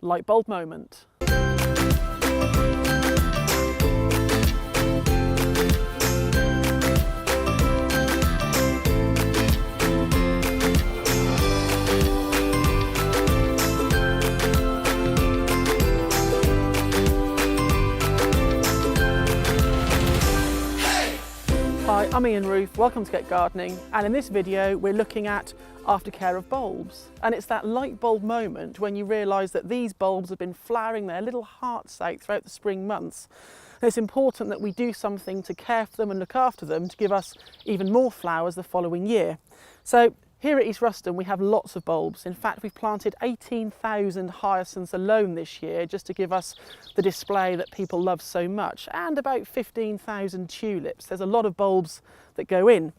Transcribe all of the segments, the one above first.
light bulb moment. Hi, I'm Roofe, welcome to Get Gardening, and in this video we're looking at aftercare of bulbs. And it's that light bulb moment when you realise that these bulbs have been flowering their little hearts out throughout the spring months. And it's important that we do something to care for them and look after them to give us even more flowers the following year. So here at East Ruston we have lots of bulbs. In fact, we've planted 18,000 hyacinths alone this year just to give us the display that people love so much, and about 15,000 tulips. There's a lot of bulbs that go in.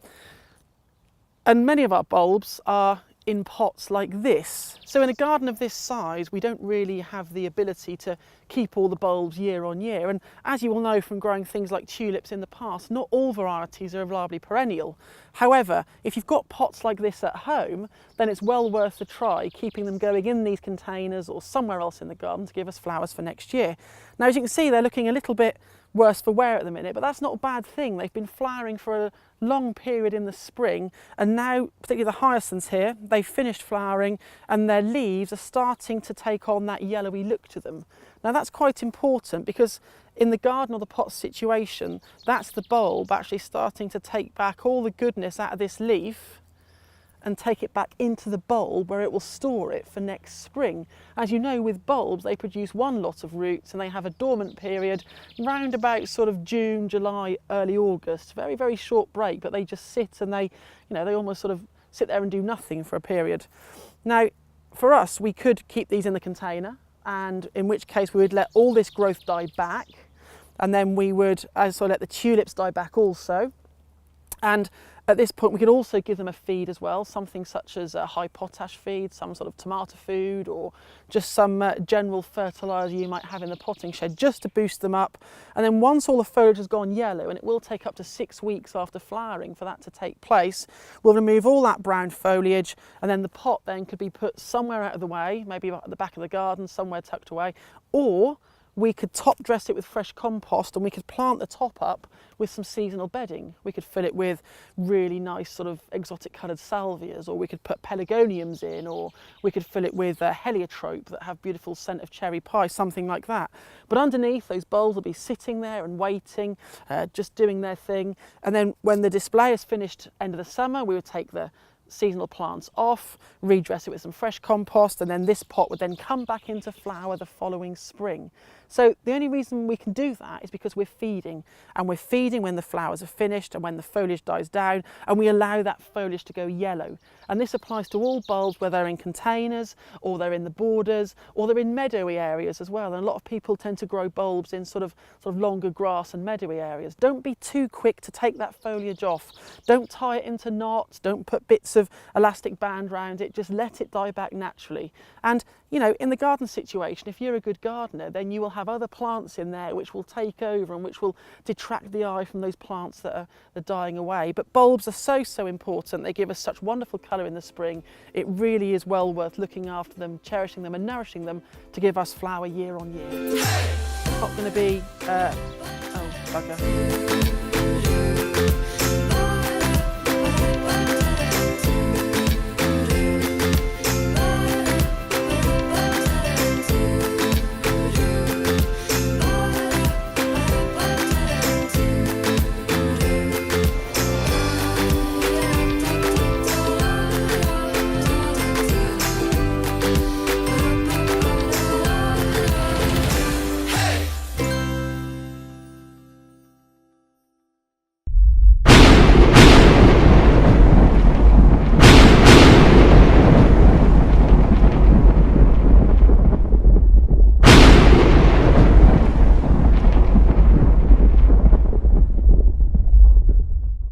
And many of our bulbs are in pots like this. So in a garden of this size, we don't really have the ability to keep all the bulbs year on year. And as you will know from growing things like tulips in the past, not all varieties are reliably perennial. However, if you've got pots like this at home, then it's well worth a try keeping them going in these containers or somewhere else in the garden to give us flowers for next year. Now, as you can see, they're looking a little bit worse for wear at the minute, but that's not a bad thing. They've been flowering for a long period in the spring, and now, particularly the hyacinths here, they've finished flowering and their leaves are starting to take on that yellowy look to them. Now that's quite important because in the garden or the pot situation, that's the bulb actually starting to take back all the goodness out of this leaf and take it back into the bulb where it will store it for next spring. As you know, with bulbs, they produce one lot of roots and they have a dormant period round about sort of June, July, early August. Very, very short break, but they just sit and they almost sort of sit there and do nothing for a period. Now, for us, we could keep these in the container, and in which case we would let all this growth die back, and then we would also let the tulips die back also. And at this point we could also give them a feed as well, something such as a high potash feed, some sort of tomato food, or just some general fertiliser you might have in the potting shed, just to boost them up. And then once all the foliage has gone yellow, and it will take up to 6 weeks after flowering for that to take place, we'll remove all that brown foliage, and then the pot then could be put somewhere out of the way, maybe at the back of the garden, somewhere tucked away, or we could top dress it with fresh compost, and we could plant the top up with some seasonal bedding. We could fill it with really nice sort of exotic coloured salvias, or we could put pelargoniums in, or we could fill it with heliotrope that have beautiful scent of cherry pie, something like that. But underneath, those bulbs will be sitting there and waiting, just doing their thing. And then when the display is finished end of the summer, we would take the seasonal plants off, redress it with some fresh compost, and then this pot would then come back into flower the following spring. So the only reason we can do that is because we're feeding, and we're feeding when the flowers are finished and when the foliage dies down, and we allow that foliage to go yellow. And this applies to all bulbs, whether they're in containers or they're in the borders or they're in meadowy areas as well. And a lot of people tend to grow bulbs in sort of longer grass and meadowy areas. Don't be too quick to take that foliage off. Don't tie it into knots, don't put bits of elastic band around it, just let it die back naturally. And you know, in the garden situation, if you're a good gardener, then you will have other plants in there which will take over and which will detract the eye from those plants that are dying away. But bulbs are so important. They give us such wonderful colour in the spring. It really is well worth looking after them, cherishing them and nourishing them to give us flower year on year. It's not going to be, oh bugger.